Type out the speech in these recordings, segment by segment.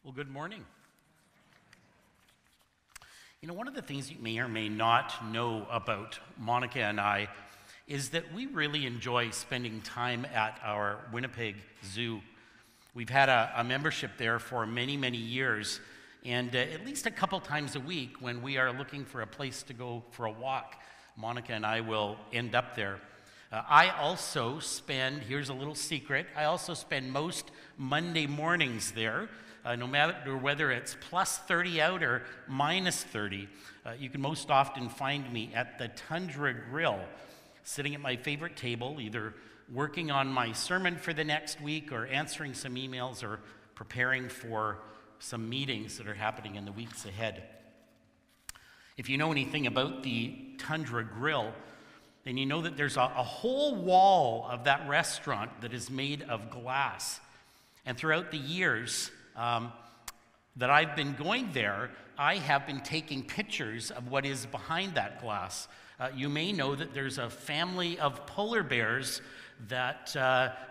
Well, good morning. You know, one of the things you may or may not know about Monica and I is that we really enjoy spending time at our Winnipeg Zoo. We've had a membership there for many, many years, and at least a couple times a week when we are looking for a place to go for a walk, Monica and I will end up there. I also spend, here's a little secret, I also spend most Monday mornings there. No matter whether it's plus 30 out or minus 30, you can most often find me at the Tundra Grill, sitting at my favorite table, either working on my sermon for the next week or answering some emails or preparing for some meetings that are happening in the weeks ahead. If you know anything about the Tundra Grill, then you know that there's a whole wall of that restaurant that is made of glass. And throughout the years, that I've been going there, I have been taking pictures of what is behind that glass. You may know that there's a family of polar bears that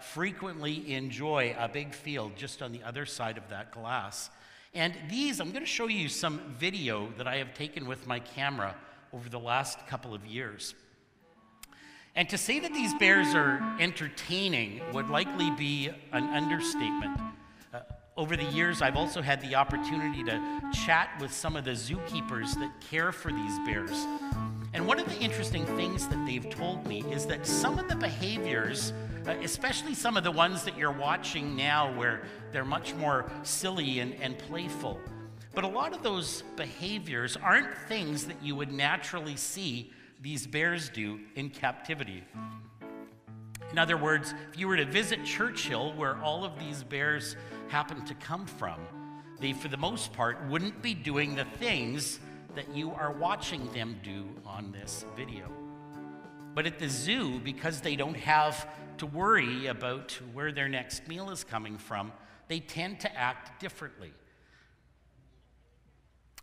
frequently enjoy a big field just on the other side of that glass. And I'm going to show you some video that I have taken with my camera over the last couple of years. And to say that these bears are entertaining would likely be an understatement. Over the years, I've also had the opportunity to chat with some of the zookeepers that care for these bears. And one of the interesting things that they've told me is that some of the behaviors, especially some of the ones that you're watching now where they're much more silly and playful, but a lot of those behaviors aren't things that you would naturally see these bears do in captivity. In other words, if you were to visit Churchill, where all of these bears happen to come from, they, for the most part, wouldn't be doing the things that you are watching them do on this video. But at the zoo, because they don't have to worry about where their next meal is coming from, they tend to act differently.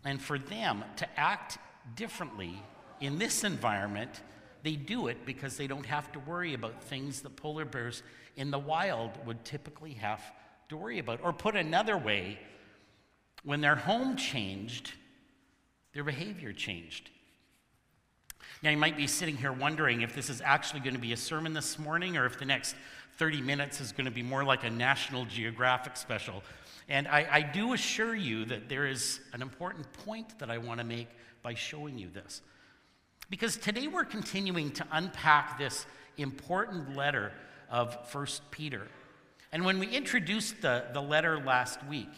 And for them to act differently in this environment, they do it because they don't have to worry about things that polar bears in the wild would typically have to worry about. Or put another way, when their home changed, their behavior changed. Now, you might be sitting here wondering if this is actually going to be a sermon this morning or if the next 30 minutes is going to be more like a National Geographic special. And I do assure you that there is an important point that I want to make by showing you this. Because today we're continuing to unpack this important letter of 1 Peter. And when we introduced the letter last week,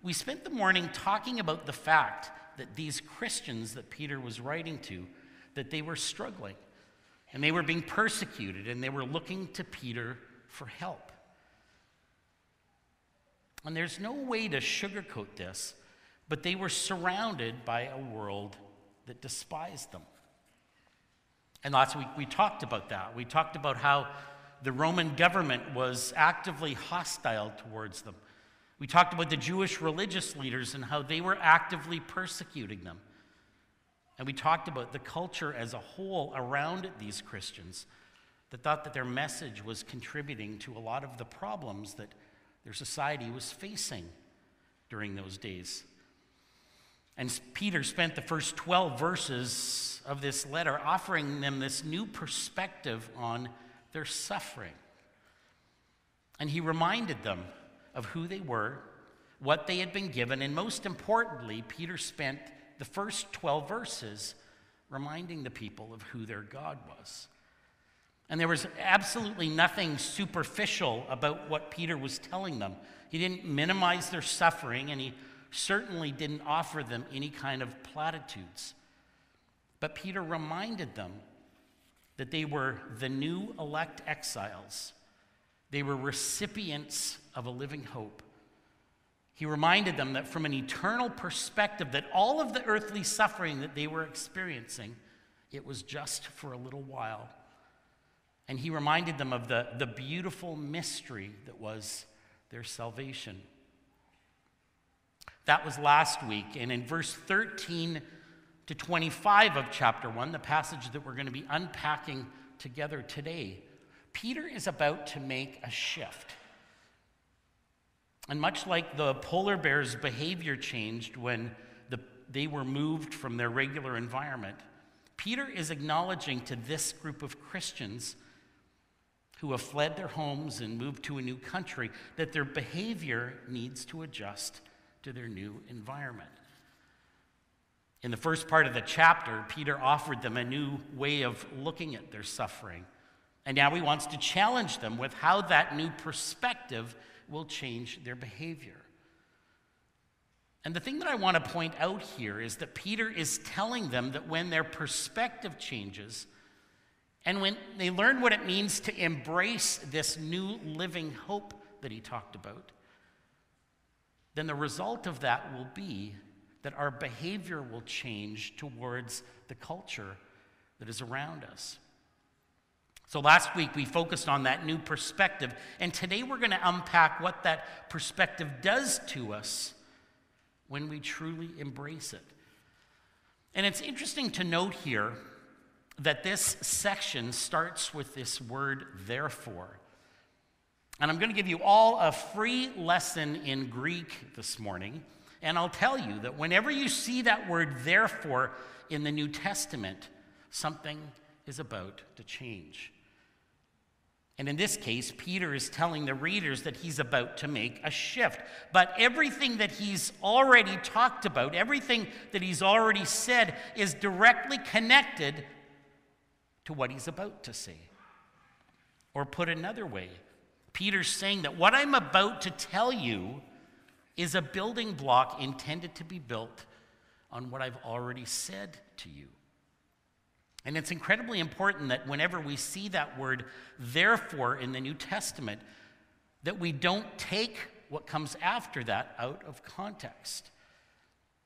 we spent the morning talking about the fact that these Christians that Peter was writing to, that they were struggling, and they were being persecuted, and they were looking to Peter for help. And there's no way to sugarcoat this, but they were surrounded by a world that despised them. And last week we talked about that. We talked about how the Roman government was actively hostile towards them. We talked about the Jewish religious leaders and how they were actively persecuting them. And we talked about the culture as a whole around these Christians that thought that their message was contributing to a lot of the problems that their society was facing during those days. And Peter spent the first 12 verses of this letter offering them this new perspective on their suffering. And he reminded them of who they were, what they had been given, and most importantly, Peter spent the first 12 verses reminding the people of who their God was. And there was absolutely nothing superficial about what Peter was telling them. He didn't minimize their suffering, and he certainly didn't offer them any kind of platitudes. But Peter reminded them that they were the new elect exiles. They were recipients of a living hope. He reminded them that from an eternal perspective, that all of the earthly suffering that they were experiencing, it was just for a little while. And he reminded them of the beautiful mystery that was their salvation. That was last week, and in verse 13 to 25 of chapter 1, the passage that we're going to be unpacking together today, Peter is about to make a shift. And much like the polar bear's behavior changed when they were moved from their regular environment, Peter is acknowledging to this group of Christians who have fled their homes and moved to a new country that their behavior needs to adjust to their new environment. In the first part of the chapter, Peter offered them a new way of looking at their suffering. And now he wants to challenge them with how that new perspective will change their behavior. And the thing that I want to point out here is that Peter is telling them that when their perspective changes, and when they learn what it means to embrace this new living hope that he talked about, then the result of that will be that our behavior will change towards the culture that is around us. So last week we focused on that new perspective, and today we're going to unpack what that perspective does to us when we truly embrace it. And it's interesting to note here that this section starts with this word, therefore. And I'm going to give you all a free lesson in Greek this morning, and I'll tell you that whenever you see that word, therefore, in the New Testament, something is about to change. And in this case, Peter is telling the readers that he's about to make a shift. But everything that he's already talked about, everything that he's already said, is directly connected to what he's about to say. Or put another way, Peter's saying that what I'm about to tell you is a building block intended to be built on what I've already said to you. And it's incredibly important that whenever we see that word, therefore, in the New Testament, that we don't take what comes after that out of context.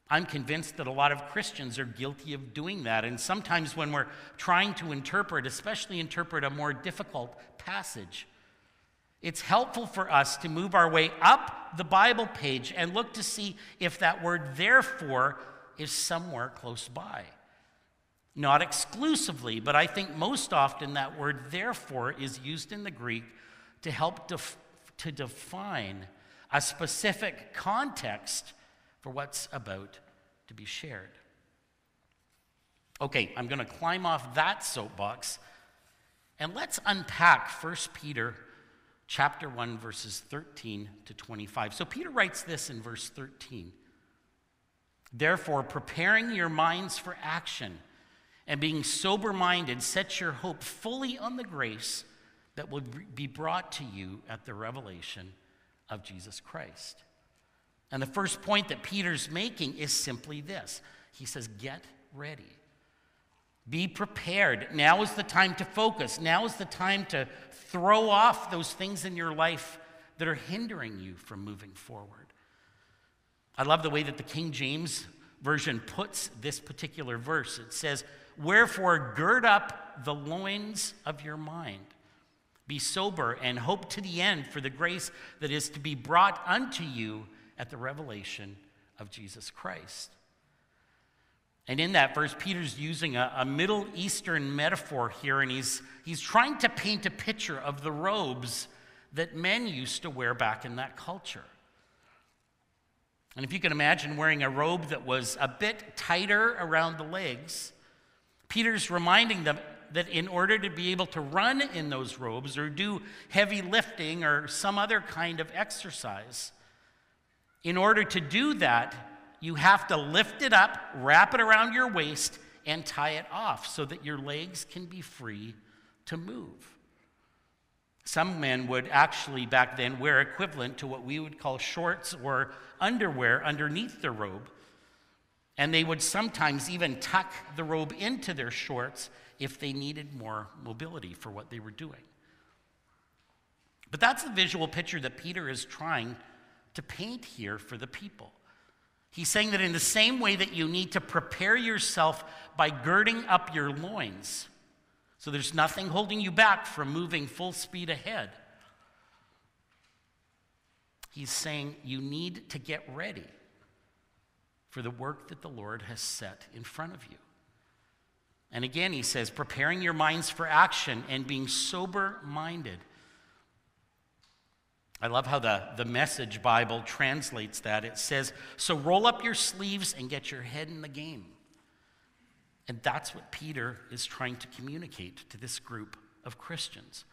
I'm convinced that a lot of Christians are guilty of doing that. And sometimes when we're trying to interpret, especially interpret a more difficult passage, it's helpful for us to move our way up the Bible page and look to see if that word therefore is somewhere close by. Not exclusively, but I think most often that word therefore is used in the Greek to help to define a specific context for what's about to be shared. Okay, I'm going to climb off that soapbox, and let's unpack 1 Peter chapter 1, verses 13 to 25. So Peter writes this in verse 13. Therefore, preparing your minds for action, and being sober-minded, set your hope fully on the grace that will be brought to you at the revelation of Jesus Christ. And the first point that Peter's making is simply this. He says, get ready. Be prepared. Now is the time to focus. Now is the time to throw off those things in your life that are hindering you from moving forward. I love the way that the King James Version puts this particular verse. It says, wherefore, gird up the loins of your mind. Be sober and hope to the end for the grace that is to be brought unto you at the revelation of Jesus Christ. And in that verse, Peter's using a Middle Eastern metaphor here, and he's trying to paint a picture of the robes that men used to wear back in that culture. And if you can imagine wearing a robe that was a bit tighter around the legs, Peter's reminding them that in order to be able to run in those robes or do heavy lifting or some other kind of exercise, in order to do that, you have to lift it up, wrap it around your waist, and tie it off so that your legs can be free to move. Some men would actually back then wear equivalent to what we would call shorts or underwear underneath their robe. And they would sometimes even tuck the robe into their shorts if they needed more mobility for what they were doing. But that's the visual picture that Peter is trying to paint here for the people. He's saying that in the same way that you need to prepare yourself by girding up your loins, so there's nothing holding you back from moving full speed ahead, he's saying you need to get ready for the work that the Lord has set in front of you. And again, he says, preparing your minds for action and being sober-minded. I love how the Message Bible translates that. It says, so roll up your sleeves and get your head in the game. And that's what Peter is trying to communicate to this group of Christians.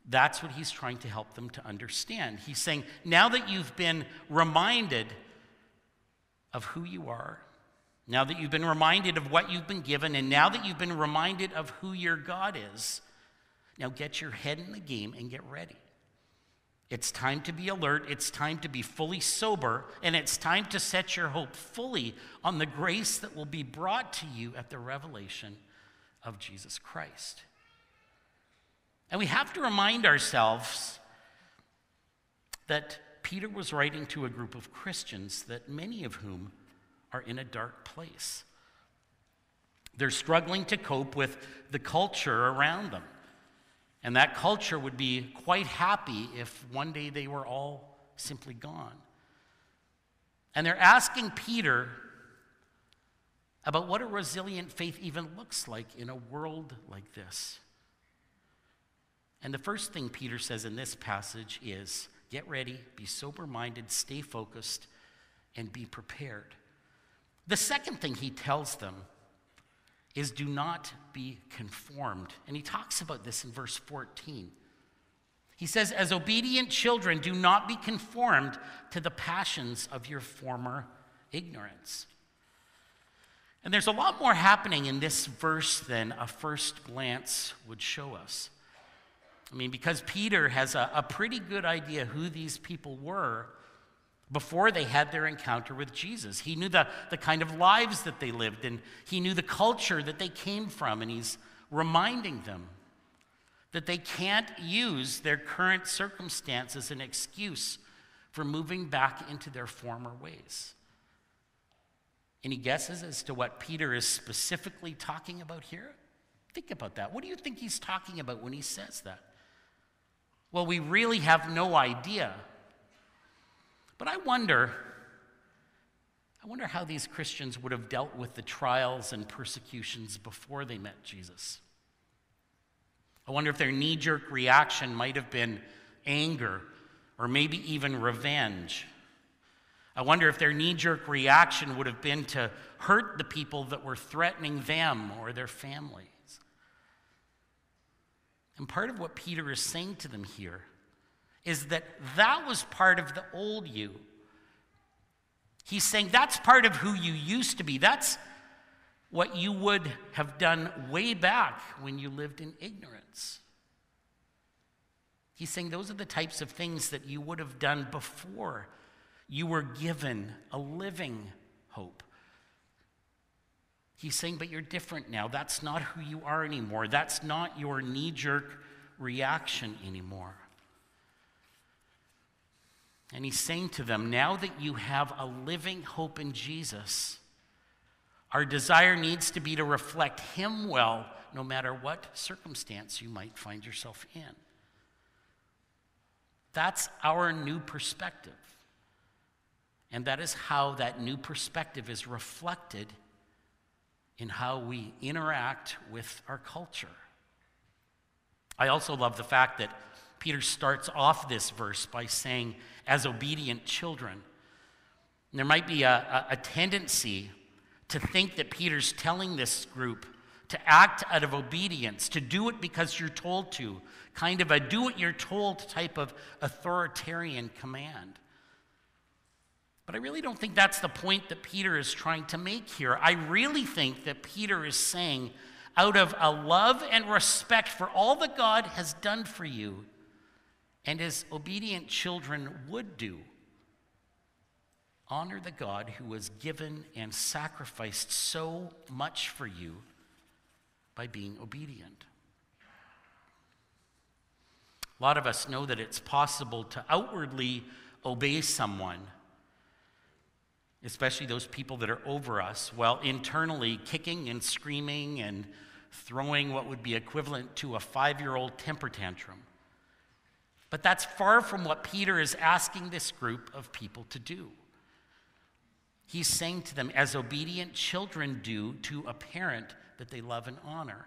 That's what he's trying to help them to understand. He's saying, now that you've been reminded of who you are, now that you've been reminded of what you've been given, and now that you've been reminded of who your God is, now get your head in the game and get ready. It's time to be alert, it's time to be fully sober, and it's time to set your hope fully on the grace that will be brought to you at the revelation of Jesus Christ. And we have to remind ourselves that Peter was writing to a group of Christians that many of whom are in a dark place. They're struggling to cope with the culture around them. And that culture would be quite happy if one day they were all simply gone. And they're asking Peter about what a resilient faith even looks like in a world like this. And the first thing Peter says in this passage is, get ready, be sober-minded, stay focused, and be prepared. The second thing he tells them is do not be conformed. And he talks about this in verse 14. He says, as obedient children, do not be conformed to the passions of your former ignorance. And there's a lot more happening in this verse than a first glance would show us. I mean, because Peter has a pretty good idea who these people were before they had their encounter with Jesus. He knew the kind of lives that they lived, and he knew the culture that they came from, and he's reminding them that they can't use their current circumstance as an excuse for moving back into their former ways. Any guesses as to what Peter is specifically talking about here? Think about that. What do you think he's talking about when he says that? Well, we really have no idea. But I wonder how these Christians would have dealt with the trials and persecutions before they met Jesus. I wonder if their knee-jerk reaction might have been anger or maybe even revenge. I wonder if their knee-jerk reaction would have been to hurt the people that were threatening them or their families. And part of what Peter is saying to them here is that was part of the old you. He's saying that's part of who you used to be. That's what you would have done way back when you lived in ignorance. He's saying those are the types of things that you would have done before you were given a living hope. He's saying, but you're different now. That's not who you are anymore. That's not your knee-jerk reaction anymore. And he's saying to them, now that you have a living hope in Jesus, our desire needs to be to reflect him well, no matter what circumstance you might find yourself in. That's our new perspective. And that is how that new perspective is reflected in how we interact with our culture. I also love the fact that Peter starts off this verse by saying, as obedient children. And there might be a tendency to think that Peter's telling this group to act out of obedience, to do it because you're told to, kind of a do what you're told type of authoritarian command. But I really don't think that's the point that Peter is trying to make here. I really think that Peter is saying, out of a love and respect for all that God has done for you, and as obedient children would do, honor the God who has given and sacrificed so much for you by being obedient. A lot of us know that it's possible to outwardly obey someone, especially those people that are over us, while internally kicking and screaming and throwing what would be equivalent to a 5-year-old temper tantrum. But that's far from what Peter is asking this group of people to do. He's saying to them, as obedient children do to a parent that they love and honor.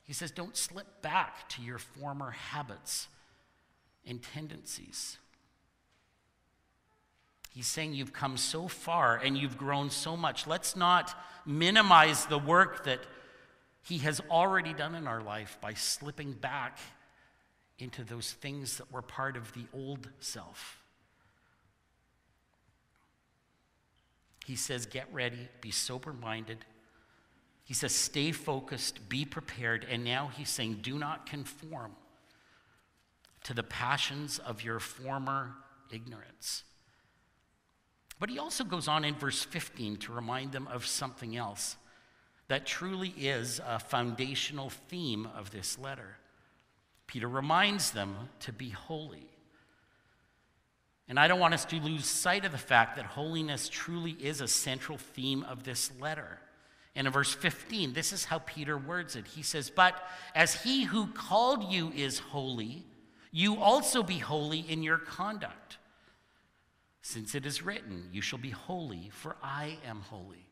He says, don't slip back to your former habits and tendencies. He's saying you've come so far and you've grown so much. Let's not minimize the work that he has already done in our life by slipping back into those things that were part of the old self. He says, get ready, be sober-minded. He says, stay focused, be prepared. And now he's saying, do not conform to the passions of your former ignorance. But he also goes on in verse 15 to remind them of something else that truly is a foundational theme of this letter. Peter reminds them to be holy. And I don't want us to lose sight of the fact that holiness truly is a central theme of this letter. And in verse 15, this is how Peter words it. He says, but as he who called you is holy, you also be holy in your conduct. Since it is written, you shall be holy, for I am holy.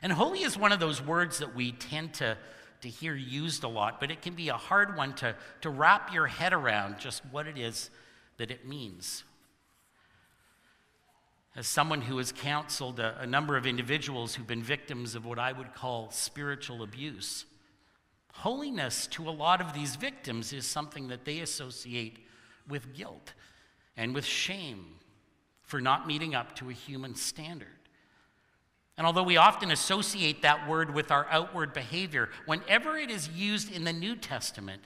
And holy is one of those words that we tend to hear used a lot, but it can be a hard one to wrap your head around just what it is that it means. As someone who has counseled a number of individuals who've been victims of what I would call spiritual abuse, holiness to a lot of these victims is something that they associate with guilt and with shame for not meeting up to a human standard. And although we often associate that word with our outward behavior, whenever it is used in the New Testament,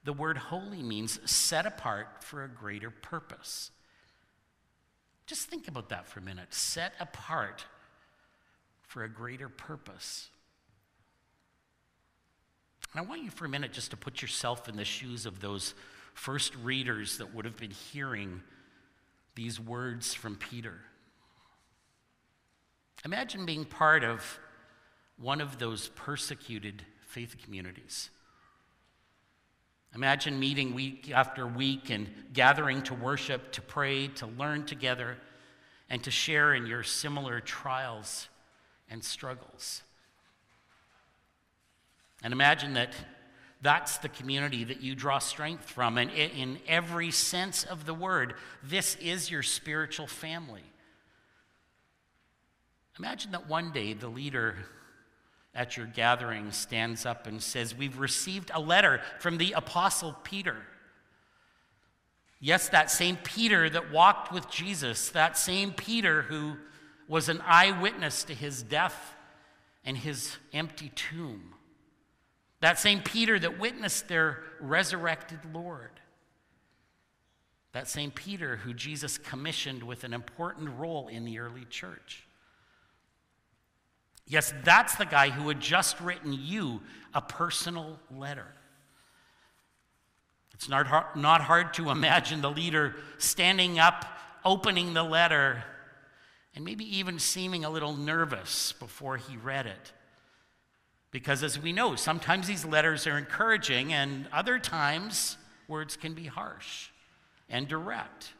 the word holy means set apart for a greater purpose. Just think about that for a minute. Set apart for a greater purpose. And I want you for a minute just to put yourself in the shoes of those first readers that would have been hearing these words from Peter. Imagine being part of one of those persecuted faith communities. Imagine meeting week after week and gathering to worship, to pray, to learn together, and to share in your similar trials and struggles. And imagine that that's the community that you draw strength from. And in every sense of the word, this is your spiritual family. Imagine that one day the leader at your gathering stands up and says, we've received a letter from the Apostle Peter. Yes, that same Peter that walked with Jesus, that same Peter who was an eyewitness to his death and his empty tomb. That same Peter that witnessed their resurrected Lord. That same Peter who Jesus commissioned with an important role in the early church. Yes, that's the guy who had just written you a personal letter. It's not hard to imagine the leader standing up, opening the letter, and maybe even seeming a little nervous before he read it. Because as we know, sometimes these letters are encouraging, and other times words can be harsh and direct.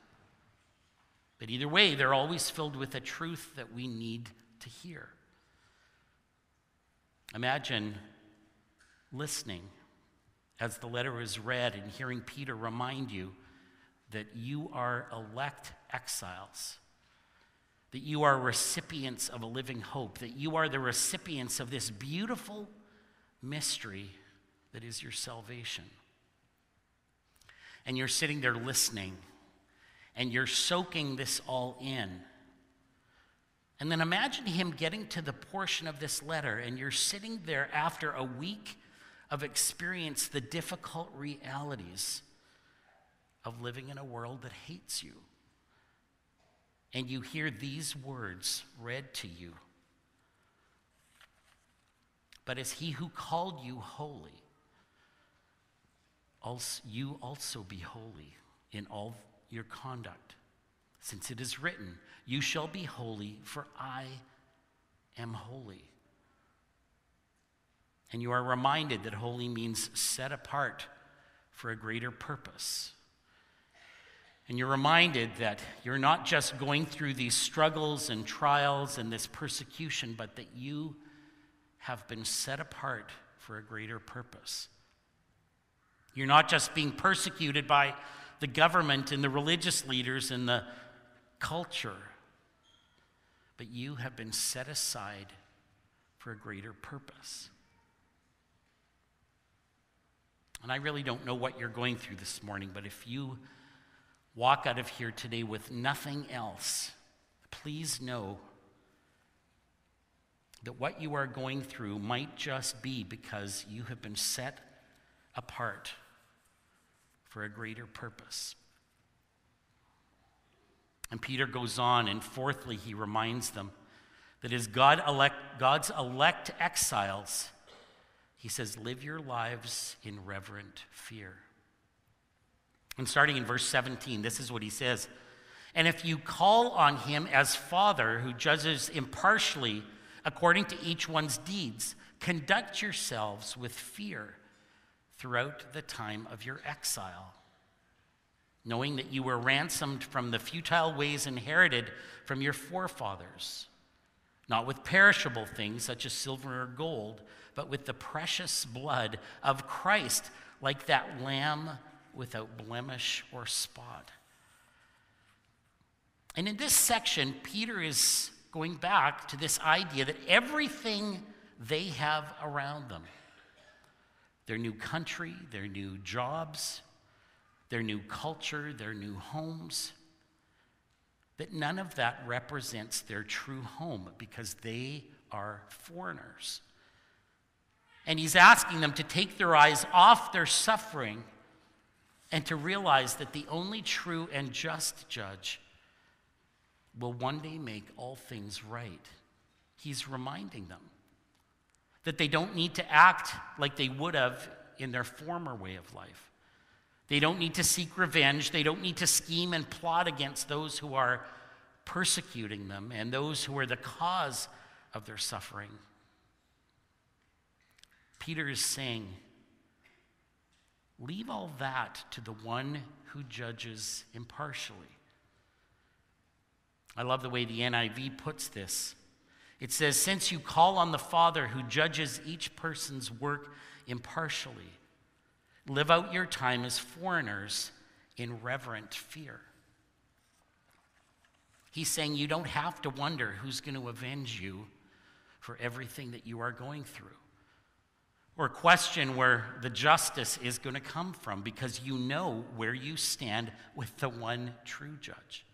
But either way, they're always filled with a truth that we need to hear. Imagine listening as the letter is read and hearing Peter remind you that you are elect exiles, that you are recipients of a living hope, that you are the recipients of this beautiful mystery that is your salvation. And you're sitting there listening, and you're soaking this all in. And then imagine him getting to the portion of this letter, and you're sitting there after a week of experience the difficult realities of living in a world that hates you. And you hear these words read to you. But as he who called you holy, you also be holy in all your conduct. Since it is written, you shall be holy, for I am holy. And you are reminded that holy means set apart for a greater purpose. And you're reminded that you're not just going through these struggles and trials and this persecution, but that you have been set apart for a greater purpose. You're not just being persecuted by the government and the religious leaders and the culture, but you have been set aside for a greater purpose. And I really don't know what you're going through this morning, but if you walk out of here today with nothing else, please know that what you are going through might just be because you have been set apart for a greater purpose. And Peter goes on, and fourthly, he reminds them that as God's elect exiles, he says, live your lives in reverent fear. And starting in verse 17, this is what he says. And if you call on him as Father who judges impartially according to each one's deeds, conduct yourselves with fear throughout the time of your exile, knowing that you were ransomed from the futile ways inherited from your forefathers, not with perishable things such as silver or gold, but with the precious blood of Christ, like that lamb without blemish or spot. And in this section, Peter is going back to this idea that everything they have around them, their new country, their new jobs, their new culture, their new homes, that none of that represents their true home because they are foreigners. And he's asking them to take their eyes off their suffering and to realize that the only true and just judge will one day make all things right. He's reminding them that they don't need to act like they would have in their former way of life. They don't need to seek revenge. They don't need to scheme and plot against those who are persecuting them and those who are the cause of their suffering. Peter is saying, leave all that to the one who judges impartially. I love the way the NIV puts this. It says, since you call on the Father who judges each person's work impartially, live out your time as foreigners in reverent fear. He's saying you don't have to wonder who's going to avenge you for everything that you are going through, or question where the justice is going to come from, because you know where you stand with the one true judge.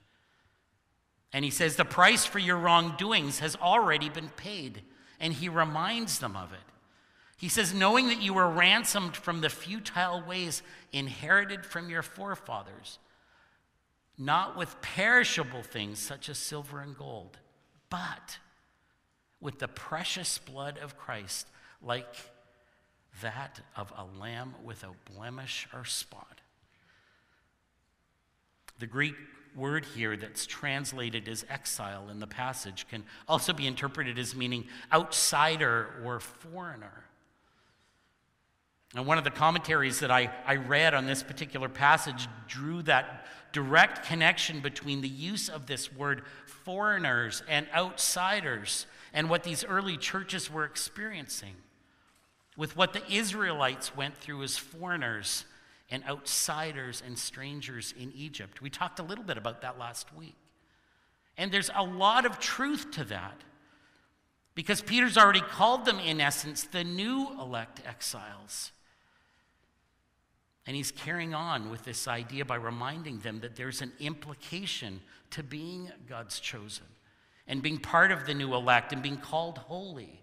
And he says the price for your wrongdoings has already been paid, and he reminds them of it. He says, knowing that you were ransomed from the futile ways inherited from your forefathers, not with perishable things such as silver and gold, but with the precious blood of Christ, like that of a lamb without blemish or spot. The Greek word here that's translated as exile in the passage can also be interpreted as meaning outsider or foreigner. And one of the commentaries that I read on this particular passage drew that direct connection between the use of this word foreigners and outsiders and what these early churches were experiencing with what the Israelites went through as foreigners and outsiders and strangers in Egypt. We talked a little bit about that last week. And there's a lot of truth to that, because Peter's already called them, in essence, the new elect exiles. And he's carrying on with this idea by reminding them that there's an implication to being God's chosen and being part of the new elect and being called holy.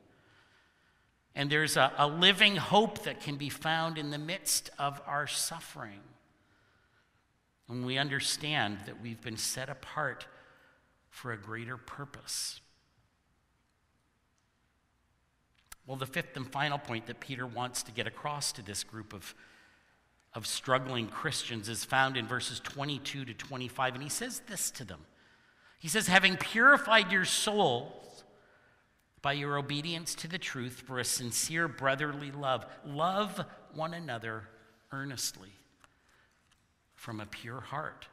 And there's a living hope that can be found in the midst of our suffering. When we understand that we've been set apart for a greater purpose. Well, the fifth and final point that Peter wants to get across to this group of struggling Christians is found in verses 22 to 25. And he says this to them. He says, having purified your souls by your obedience to the truth for a sincere brotherly love, love one another earnestly from a pure heart,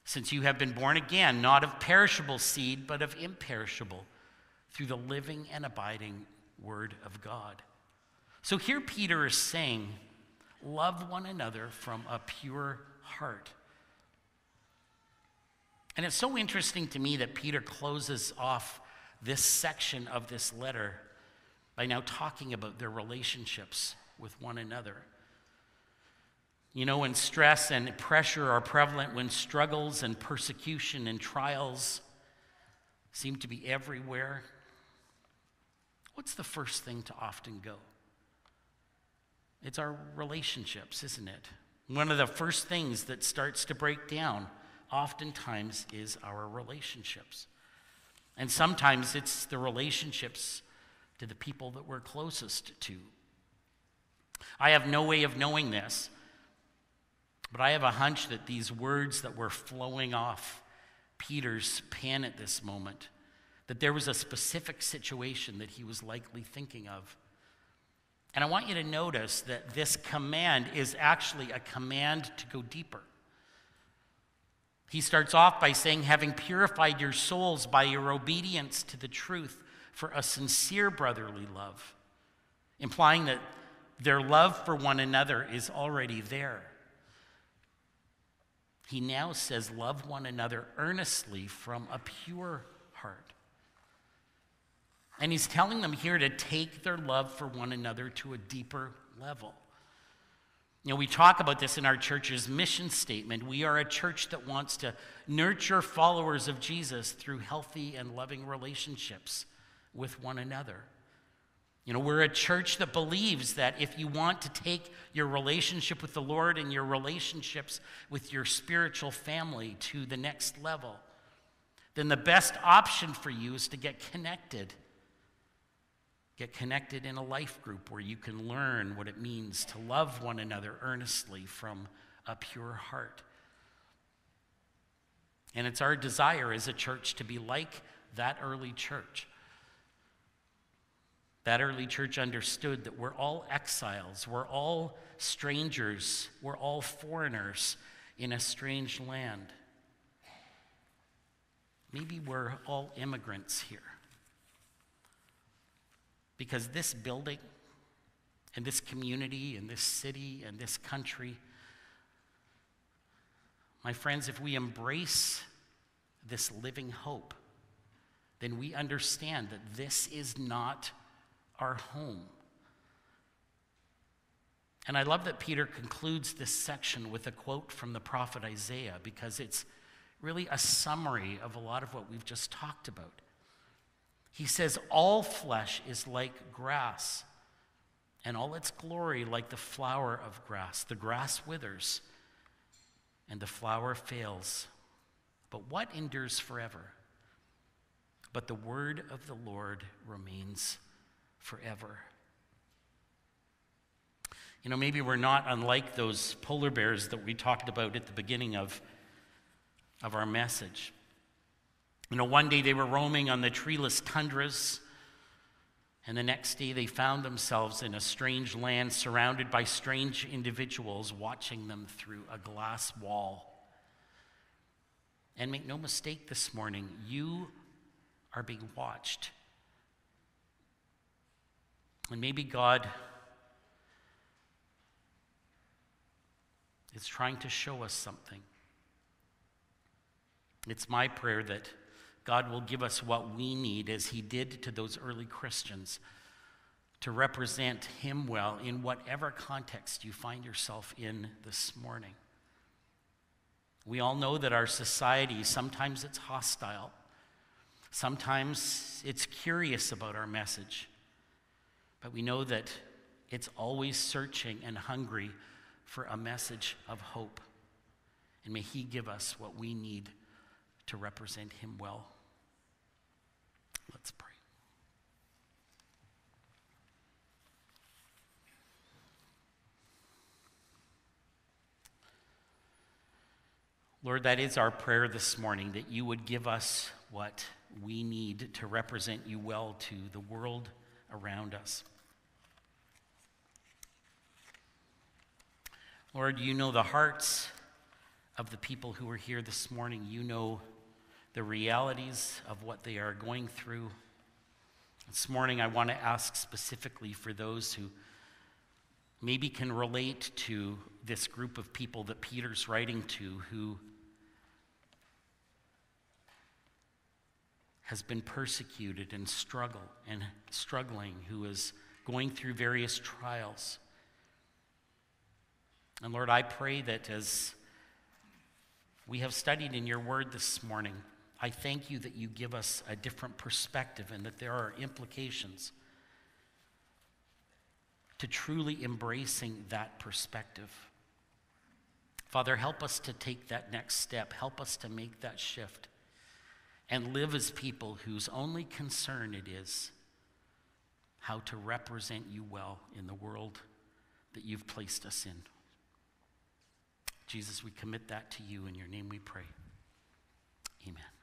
since you have been born again, not of perishable seed, but of imperishable, through the living and abiding word of God. So here Peter is saying, love one another from a pure heart. And it's so interesting to me that Peter closes off this section of this letter by now talking about their relationships with one another. You know, when stress and pressure are prevalent, when struggles and persecution and trials seem to be everywhere, what's the first thing to often go? It's our relationships, isn't it? One of the first things that starts to break down oftentimes is our relationships. And sometimes it's the relationships to the people that we're closest to. I have no way of knowing this, but I have a hunch that these words that were flowing off Peter's pen at this moment, that there was a specific situation that he was likely thinking of. And I want you to notice that this command is actually a command to go deeper. He starts off by saying, having purified your souls by your obedience to the truth for a sincere brotherly love, implying that their love for one another is already there. He now says, love one another earnestly from a pure heart. And he's telling them here to take their love for one another to a deeper level. You know, we talk about this in our church's mission statement. We are a church that wants to nurture followers of Jesus through healthy and loving relationships with one another. You know, we're a church that believes that if you want to take your relationship with the Lord and your relationships with your spiritual family to the next level, then the best option for you is to get connected. Get connected in a life group where you can learn what it means to love one another earnestly from a pure heart. And it's our desire as a church to be like that early church. That early church understood that we're all exiles, we're all strangers, we're all foreigners in a strange land. Maybe we're all immigrants here. Because this building and this community and this city and this country, my friends, if we embrace this living hope, then we understand that this is not our home. And I love that Peter concludes this section with a quote from the prophet Isaiah, because it's really a summary of a lot of what we've just talked about. He says, all flesh is like grass, and all its glory like the flower of grass. The grass withers, and the flower fails. But what endures forever? But the word of the Lord remains forever. You know, maybe we're not unlike those polar bears that we talked about at the beginning of our message. You know, one day they were roaming on the treeless tundras, and the next day they found themselves in a strange land surrounded by strange individuals watching them through a glass wall. And make no mistake this morning, you are being watched. And maybe God is trying to show us something. It's my prayer that God will give us what we need, as he did to those early Christians, to represent him well in whatever context you find yourself in this morning. We all know that our society, sometimes it's hostile. Sometimes it's curious about our message. But we know that it's always searching and hungry for a message of hope. And may he give us what we need to represent him well. Let's pray. Lord, that is our prayer this morning, that you would give us what we need to represent you well to the world around us. Lord, you know the hearts of the people who are here this morning. You know the realities of what they are going through. This morning, I want to ask specifically for those who maybe can relate to this group of people that Peter's writing to who has been persecuted and struggling, who is going through various trials. And Lord, I pray that as we have studied in your word this morning, I thank you that you give us a different perspective and that there are implications to truly embracing that perspective. Father, help us to take that next step. Help us to make that shift and live as people whose only concern it is how to represent you well in the world that you've placed us in. Jesus, we commit that to you. In your name we pray. Amen.